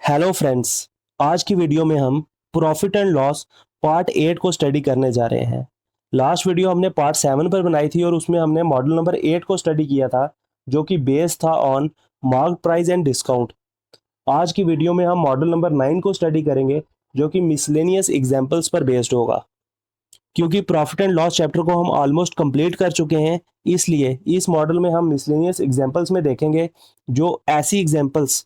Hello friends. आज की video में हम प्रॉफिट एंड लॉस पार्ट 8 को स्टडी करने जा रहे हैं। लास्ट वीडियो हमने पार्ट 7 पर बनाई थी और उसमें हमने मॉडल नंबर 8 को स्टडी किया था, जो कि बेस्ड था on mark price and discount. आज की वीडियो में हम मॉडल नंबर 9 को स्टडी करेंगे, जो कि मिसलेनियस एग्जाम्पल्स पर बेस्ड होगा। क्योंकि प्रॉफिट एंड लॉस चैप्टर को हम ऑलमोस्ट कंप्लीट कर चुके हैं, इसलिए इस मॉडल में हम मिसलेनियस एग्जाम्पल्स में देखेंगे जो ऐसी एग्जाम्पल्स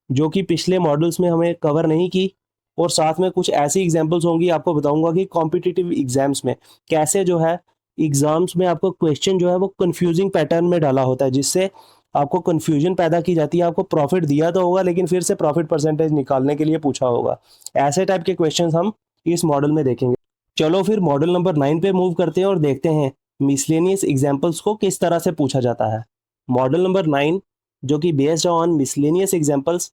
जो कि पिछले मॉडल्स में हमें कवर नहीं की, और साथ में कुछ ऐसी एग्जांपल्स होंगी। आपको बताऊंगा कि कॉम्पिटिटिव एग्जाम्स में कैसे जो है एग्जाम्स में आपको क्वेश्चन जो है वो कंफ्यूजिंग पैटर्न में डाला होता है, जिससे आपको कंफ्यूजन पैदा की जाती है। आपको प्रॉफिट दिया तो होगा, लेकिन फिर से प्रॉफिट परसेंटेज निकालने के लिए पूछा होगा। ऐसे टाइप के क्वेश्चंस हम इस मॉडल में देखेंगे। चलो फिर मॉडल नंबर 9 पे मूव करते हैं और देखते हैं मिसलेनियस एग्जाम्पल्स को किस तरह से पूछा जाता है। मॉडल नंबर 9, जो कि based on miscellaneous examples.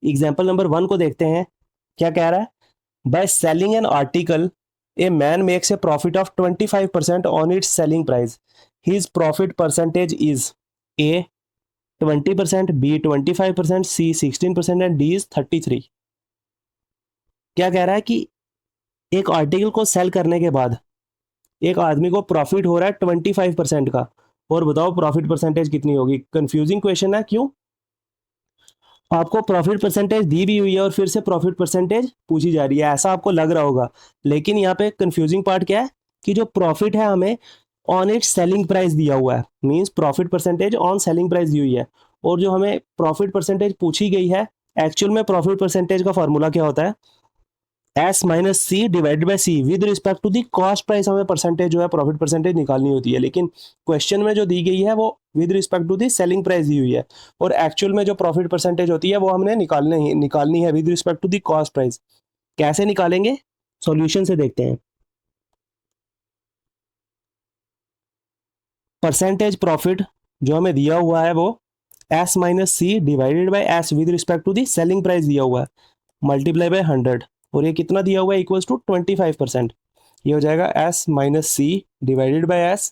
Example number 1 को देखते हैं। क्या कह रहा है? By selling an article a man makes a profit of 25% on its selling price. His profit percentage is A 20%, B 25%, C 16% and D is 33। क्या कह रहा है कि एक आर्टिकल को सेल करने के बाद एक आदमी को प्रॉफिट हो रहा है 25% का, और बताओ प्रॉफिट परसेंटेज कितनी होगी। कंफ्यूजिंग क्वेश्चन है, क्यों? आपको प्रॉफिट परसेंटेज दी भी हुई है और फिर से प्रॉफिट परसेंटेज पूछी जा रही है, ऐसा आपको लग रहा होगा। लेकिन यहाँ पे कंफ्यूजिंग पार्ट क्या है कि जो प्रॉफिट है हमें ऑन इट्स सेलिंग प्राइस दिया हुआ है, means profit percentage on selling price दी हुई है। और जो हमें प्रॉफिट परसेंटेज पूछी गई है, एक्चुअल में प्रॉफिट परसेंटेज का फॉर्मूला क्या होता है? S minus C divided by C with respect to the cost price. हमें परसेंटेज जो है प्रॉफिट परसेंटेज निकालनी होती है, लेकिन क्वेश्चन में जो दी गई है वो with respect to the selling price दी हुई है, और एक्चुअल में जो प्रॉफिट परसेंटेज होती है वो हमने निकालनी है with respect to the cost price. कैसे निकालेंगे? सॉल्यूशन से देखते हैं। परसेंटेज प्रॉफिट जो हमें दिया हुआ है वो S minus C divided by S with respect to the selling price दिया हुआ है, मल्टीप्लाई बाय 100। और ये कितना दिया हुआ है? Equals to 25%। ये हो जाएगा S minus C divided by S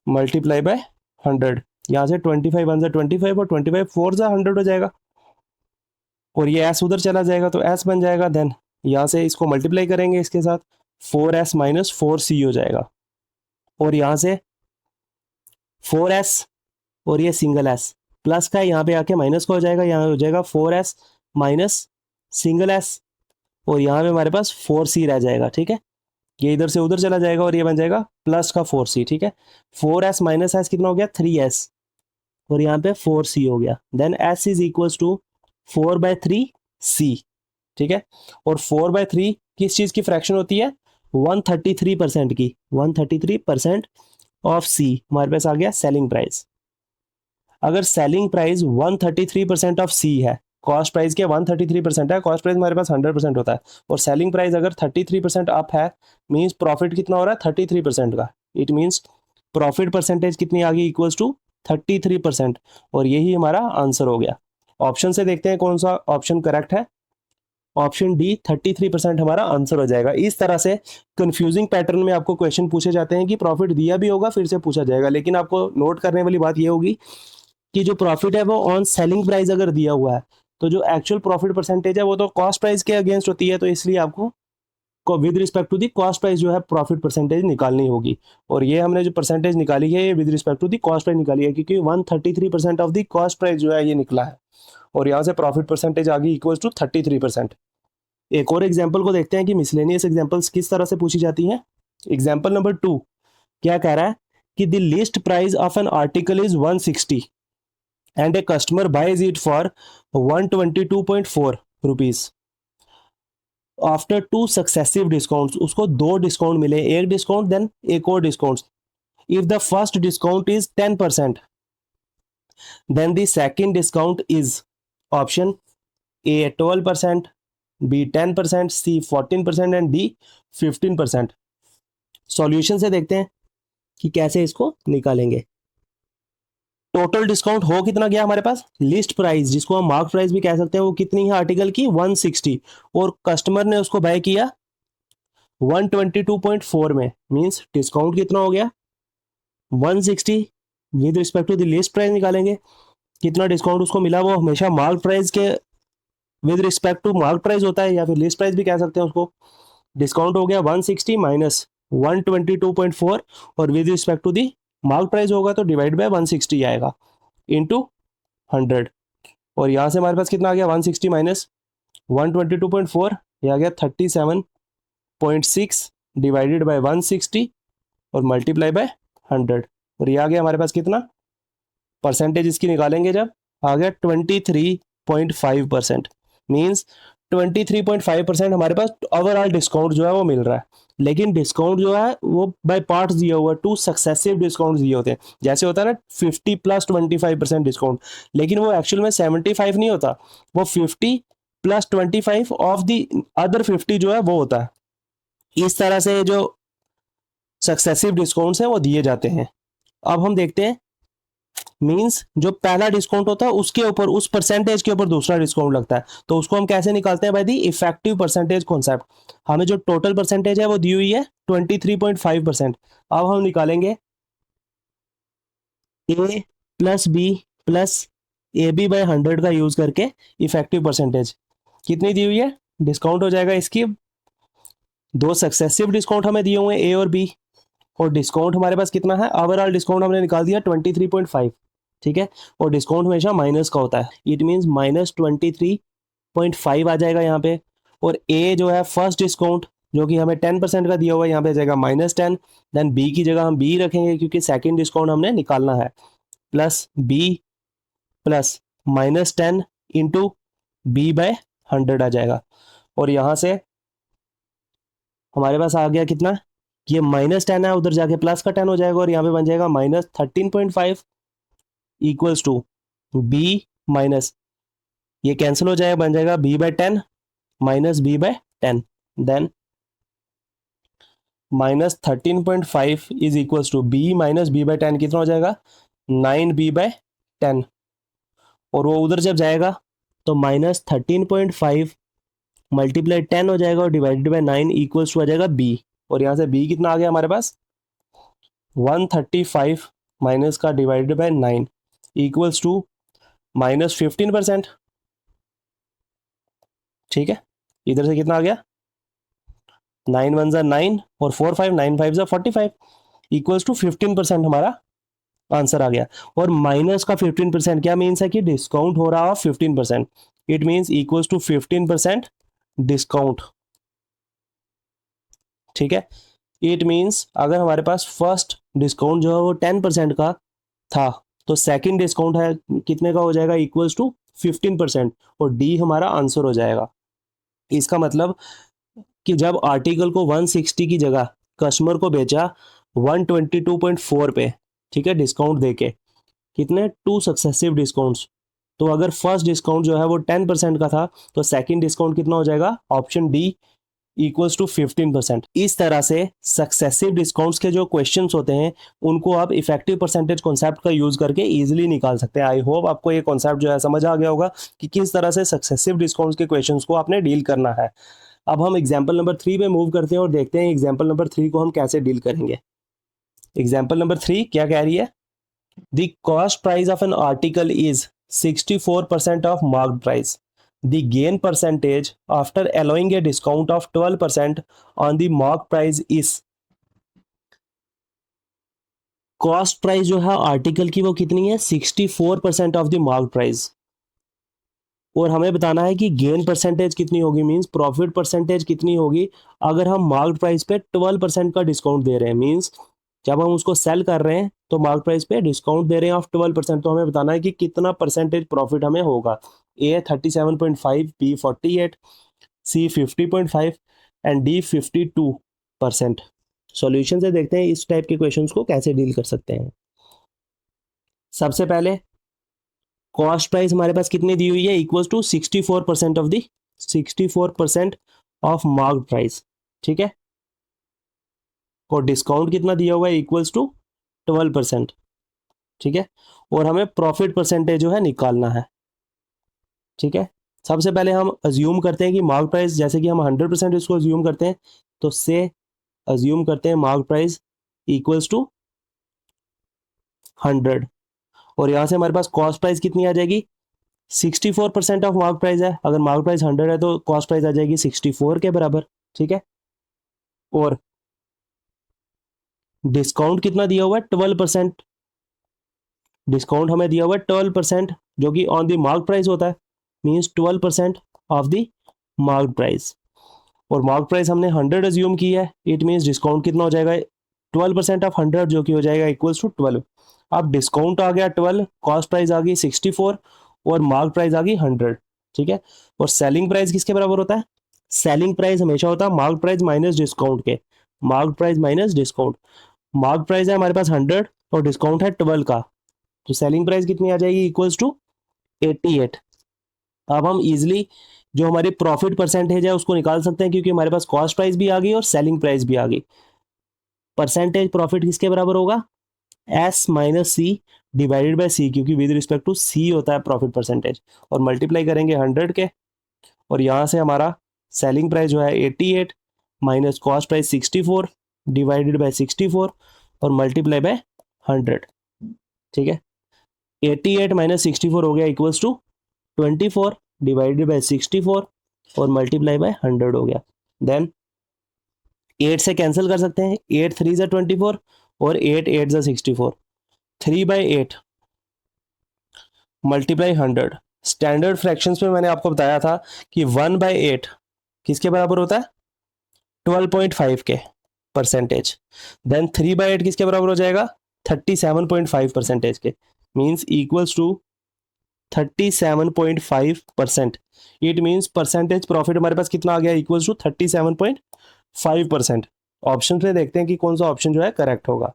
multiply by 100। यहाँ से 25 वन 25 और 25 फोर 100 हो जाएगा, और ये एस उधर चला जाएगा तो एस बन जाएगा। देन यहाँ से इसको मल्टीप्लाई करेंगे इसके साथ, 4s माइनस 4c हो जाएगा। और यहाँ से 4s और ये सिंगल एस प्लस का यहाँ पे आके माइनस का हो जाएगा, यहाँ हो जाएगा 4s माइनस सिंगल एस, और यहाँ पे हमारे पास 4c रह जाएगा। ठीक है, ये इधर से उधर चला जाएगा और ये बन जाएगा प्लस का 4c। ठीक है, 4s माइनस एस कितना हो गया? 3s, और यहाँ पे 4c हो गया। Then s is equals to 4/3c। ठीक है, और 4/3 किस चीज की फ्रैक्शन होती है? 133% की। 133% ऑफ c हमारे पास आ गया सेलिंग प्राइस। अगर सेलिंग प्राइस 133% ऑफ c है, कॉस्ट प्राइस के 133% है, कॉस्ट प्राइस हमारे पास 100% होता है, और सेलिंग प्राइस अगर 33% अप है, मींस प्रॉफिट कितना हो रहा है? 33% का। इट मींस प्रॉफिट परसेंटेज कितनी आ गई? Equals to 33%। और यही हमारा आंसर हो गया। ऑप्शन से देखते हैं कौन सा ऑप्शन करेक्ट है। ऑप्शन डी 33% हमारा आंसर हो जाएगा। इस तरह से कंफ्यूजिंग पैटर्न में आपको क्वेश्चन पूछे जाते हैं कि प्रॉफिट दिया भी होगा फिर से पूछा जाएगा, लेकिन आपको नोट करने वाली बात यह होगी कि जो प्रॉफिट है वो ऑन सेलिंग प्राइस अगर दिया हुआ है, तो जो एक्चुअल प्रॉफिट परसेंटेज है वो तो कॉस्ट प्राइस के अगेंस्ट होती है, तो इसलिए आपको with respect to the cost price जो है प्रॉफिट परसेंटेज निकालनी होगी। और ये हमने जो परसेंटेज निकाली है ये with respect to the cost price निकाली है, क्योंकि 133% ऑफ दी कॉस्ट प्राइस जो है ये निकला है, और यहाँ से प्रॉफिट परसेंटेज आ गई इक्वल टू 33%। एक और एग्जाम्पल को देखते हैं कि मिसलेनियस एग्जाम्पल्स किस तरह से पूछी जाती हैं। एग्जाम्पल नंबर 2 क्या कह रहा है कि the list price of an article is 160 and a customer buys it for 122.4 rupees. After 2 successive discounts, उसको 2 डिस्काउंट मिले, एक डिस्काउंट देन एक और discount. If the first discount is 10%, then the second discount is option A 12%, B 10%, C 14% and D 15%। Solution से देखते हैं कि कैसे इसको निकालेंगे। टोटल डिस्काउंट हो कितना गया हमारे पास? लिस्ट प्राइस, जिसको हम मार्क प्राइस भी कह सकते हैं, वो कितनी है आर्टिकल की? 160, और कस्टमर ने उसको बाय किया 122.4 में, मींस डिस्काउंट कितना हो गया? 160। With respect to the list price निकालेंगे, कितना डिस्काउंट उसको मिला, वो हमेशा मार्क प्राइस के with respect to mark price होता है या फिर लिस्ट प्राइस भी कह सकते हैं उसको। डिस्काउंट हो गया 160 माइनस 122.4 और with respect to the mark price होगा तो डिवाइड बाय 160 आएगा इंटू 100। और यहाँ से हमारे पास कितना आ गया 160 माइनस 122.4, यह आ गया 37.6 डिवाइडेड बाय 160 और मल्टीप्लाई बाय 100। और ये आ गया हमारे पास कितना, परसेंटेज इसकी निकालेंगे जब, आ गया 23.5%। मीन्स 23.5% हमारे पास ओवरऑल डिस्काउंट जो है वो मिल रहा है। लेकिन डिस्काउंट जो है वो बाय पार्ट्स दिया हुआ है, 2 सक्सेसिव डिस्काउंट दिए होते हैं। जैसे होता है ना 50 प्लस 25% डिस्काउंट, लेकिन वो एक्चुअल में 75 नहीं होता, वो 50 प्लस 25 ऑफ दी अदर 50 जो है वो होता है। इस तरह से जो सक्सेसिव डिस्काउंट्स हैं वो दिए जाते हैं। अब हम देखते हैं, मींस जो पहला डिस्काउंट होता है उसके ऊपर, उस परसेंटेज के ऊपर दूसरा डिस्काउंट लगता है, तो उसको हम कैसे निकालते हैं, by the effective percentage concept. हमें जो टोटल परसेंटेज है वो दी हुई है 23.5%। अब हम निकालेंगे A plus B plus A B by 100 का यूज करके इफेक्टिव परसेंटेज कितनी दी हुई है। डिस्काउंट हो जाएगा इसकी, दो सक्सेसिव डिस्काउंट हमें दिए हुए हैं ए और बी, और डिस्काउंट हमारे पास कितना है, ओवरऑल डिस्काउंट हमने निकाल दिया 23.5। ठीक है, और डिस्काउंट हमेशा माइनस का होता है, इट मीन्स -23.5 आ जाएगा यहाँ पे। और ए जो है फर्स्ट डिस्काउंट जो कि हमें 10% का दिया हुआ है, यहाँ पे आ जाएगा -10। देन बी की जगह हम बी रखेंगे क्योंकि सेकेंड डिस्काउंट हमने निकालना है, plus B plus -10 into B by 100 आ जाएगा। और यहाँ से हमारे पास आ गया कितना, ये -10 है, उधर जाके प्लस का 10 हो जाएगा और यहाँ पे बन जाएगा -13.5 इक्वल्स टू बी माइनस, ये कैंसिल हो जाएगा, बन जाएगा B by 10 minus B by 10। Then -13.5 is equals to B minus B by 10 कितना हो जाएगा 9b/10। और वो उधर जब जाएगा तो -13.5 मल्टीप्लाई 10 हो जाएगा और डिवाइडेड बाय 9 इक्वल्स टू आ जाएगा बी। और यहाँ से बी कितना आ गया हमारे पास 135 माइनस का डिवाइडेड बाय 9 इक्वल्स टू -15%। ठीक है, इधर से कितना आ गया 9 1 ज़ा 9 और 4 5 9 5 ज़ा 45 इक्वल्स टू 15% हमारा आंसर आ गया। और माइनस का 15% क्या मीन्स है कि डिस्काउंट हो रहा है 15%, it means equals to 15% discount. ठीक है, इट मीन्स अगर हमारे पास फर्स्ट डिस्काउंट जो है वो 10% का था तो सेकंड डिस्काउंट है कितने का हो जाएगा इक्वल्स टू 15%, और डी हमारा आंसर हो जाएगा। इसका मतलब कि जब आर्टिकल को 160 की जगह कस्टमर को बेचा 122.4 पे, ठीक है, डिस्काउंट देके, कितने 2 सक्सेसिव डिस्काउंट्स, तो अगर फर्स्ट डिस्काउंट जो है वो 10% का था तो सेकंड डिस्काउंट कितना हो जाएगा, ऑप्शन डी इक्वल्स टू 15%। इस तरह से सक्सेसिव डिस्काउंट्स के जो क्वेश्चंस होते हैं उनको आप इफेक्टिव परसेंटेज कॉन्सेप्ट का यूज करके इजीली निकाल सकते हैं। आई होप आपको ये कॉन्सेप्ट जो है समझ आ गया होगा कि किस तरह से सक्सेसिव डिस्काउंट्स के क्वेश्चंस को आपने डील करना है। अब हम एग्जाम्पल नंबर 3 पे मूव करते हैं और देखते हैं एग्जाम्पल नंबर 3 को हम कैसे डील करेंगे। एग्जाम्पल नंबर 3 क्या कह रही है, the cost price of an article is 64% of marked price. The gain percentage after allowing a discount of 12% on the mark price is, cost price जो है आर्टिकल की वो कितनी है 64% ऑफ द मार्क प्राइस, और हमें बताना है कि गेन परसेंटेज कितनी होगी, मींस प्रॉफिट परसेंटेज कितनी होगी अगर हम मार्क प्राइस पे 12% का डिस्काउंट दे रहे हैं। मींस जब हम उसको सेल कर रहे हैं तो मार्क प्राइस पे डिस्काउंट दे रहे हैं ऑफ 12%, तो हमें बताना है कि कितना परसेंटेज प्रॉफिट हमें होगा। A 37.5, B 48, C 50.5 and D 52%। Solution से देखते हैं इस टाइप के क्वेश्चंस को कैसे डील कर सकते हैं। सबसे पहले कॉस्ट प्राइस हमारे पास कितनी दी हुई है equals to 64% of the 64% of mark price. ठीक है, और डिस्काउंट कितना दिया हुआ है इक्वल्स टू 12%। ठीक है, और हमें प्रॉफिट परसेंटेज जो है निकालना है। ठीक है, सबसे पहले हम अज्यूम करते हैं कि मार्क प्राइस, जैसे कि हम 100% इसको अज्यूम करते हैं, तो से अज्यूम करते हैं मार्क प्राइस इक्वल्स टू 100, और यहाँ से हमारे पास कॉस्ट प्राइस कितनी आ जाएगी 64% ऑफ मार्क प्राइस है, अगर मार्क प्राइस 100 है तो कॉस्ट प्राइस आ जाएगी 64 के बराबर, ठीक है। और डिस्काउंट कितना दिया हुआ है, 12%। डिस्काउंट हमें दिया हुआ है 12%, जो कि ऑन द मार्क प्राइस होता है, means 12% of the mark price. और मार्क प्राइस हमने 100 एज्यूम की है, इट मीन्स डिस्काउंट कितना हो जाएगा, 12% ऑफ 100, जो कि हो जाएगा इक्वल्स टू 12। अब डिस्काउंट आ गया 12, कॉस्ट प्राइस आ गई 64 और मार्क प्राइस आ गई 100, ठीक है। और सेलिंग प्राइस किसके बराबर होता है, सेलिंग प्राइस हमेशा होता है मार्क प्राइस माइनस डिस्काउंट के, mark price minus discount. Mark price है हमारे पास 100 और डिस्काउंट है 12 का, तो सेलिंग प्राइस कितनी आ जाएगी, इक्वल्स टू 88। अब हम इजिली जो हमारी प्रॉफिट परसेंटेज है उसको निकाल सकते हैं, क्योंकि हमारे पास कॉस्ट प्राइस भी आ गई और सेलिंग प्राइस भी आ गई। परसेंटेज प्रॉफिट किसके बराबर होगा, S minus C divided by C, क्योंकि विद रिस्पेक्ट टू सी होता है प्रॉफिट परसेंटेज, और मल्टीप्लाई करेंगे 100 के, और यहाँ से हमारा सेलिंग प्राइस जो है 88 minus cost price 64 divided by 64 और मल्टीप्लाई बाय 100, ठीक है। 88 माइनस 64 हो गया इक्वल्स टू 24 डिवाइडेड बाय 64 और मल्टीप्लाई बाय 100 हो गया। देन 8 से कैंसिल कर सकते हैं, 8 3 ज़ा 24 और 8 8 ज़ा 64, 3/8 मल्टीप्लाई 100। स्टैंडर्ड फ्रैक्शंस में मैंने आपको बताया था कि 1/8 किसके बराबर होता है, 12.5 के परसेंटेज। देन 3/8 किसके बराबर हो जाएगा, 37.5 परसेंटेज के, means equals to 37.5%। It means percentage profit हमारे पास कितना आ गया, इक्वल्स टू 37.5%। ऑप्शन पे देखते हैं कि कौन सा ऑप्शन जो है करेक्ट होगा।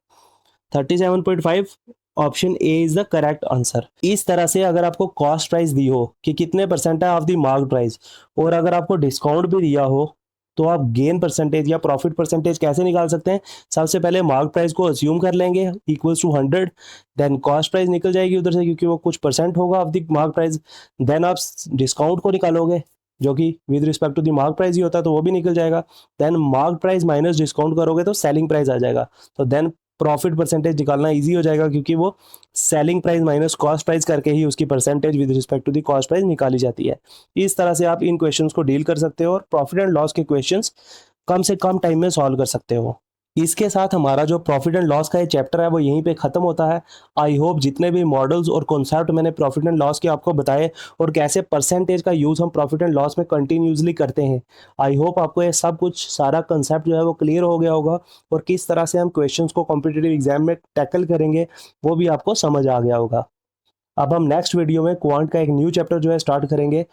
37.5 option A is the correct answer. इस तरह से अगर आपको कॉस्ट प्राइस दी हो कि कितने परसेंट है ऑफ द मार्क प्राइस, और अगर आपको डिस्काउंट भी दिया हो, तो आप गेन परसेंटेज या प्रॉफिट परसेंटेज कैसे निकाल सकते हैं। सबसे पहले मार्क प्राइस को अज्यूम कर लेंगे equals to 100, then cost price निकल जाएगी उधर से, क्योंकि वो कुछ परसेंट होगा of the mark price. Then आप डिस्काउंट को निकालोगे, जो कि with respect to the mark price ही होता है, तो वो भी निकल जाएगा। Then mark price minus discount करोगे तो सेलिंग प्राइस आ जाएगा, तो देन प्रॉफिट परसेंटेज निकालना इजी हो जाएगा, क्योंकि वो selling price minus cost price करके ही उसकी percentage with respect to the cost price निकाली जाती है। इस तरह से आप इन क्वेश्चंस को डील कर सकते हो और प्रॉफिट एंड लॉस के क्वेश्चंस कम से कम टाइम में सॉल्व कर सकते हो। इसके साथ हमारा जो प्रॉफिट एंड लॉस का ये चैप्टर है वो यहीं पे खत्म होता है। आई होप जितने भी मॉडल्स और कॉन्सेप्ट मैंने प्रॉफिट एंड लॉस के आपको बताए, और कैसे परसेंटेज का यूज़ हम प्रॉफिट एंड लॉस में कंटिन्यूसली करते हैं, आई होप आपको ये सब कुछ सारा कंसेप्ट जो है वो क्लियर हो गया होगा, और किस तरह से हम क्वेश्चंस को कॉम्पिटिटिव एग्जाम में टैकल करेंगे वो भी आपको समझ आ गया होगा। अब हम नेक्स्ट वीडियो में क्वांट का एक न्यू चैप्टर जो है स्टार्ट करेंगे,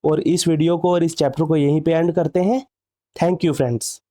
और इस वीडियो को और इस चैप्टर को यहीं पे एंड करते हैं। Thank you friends.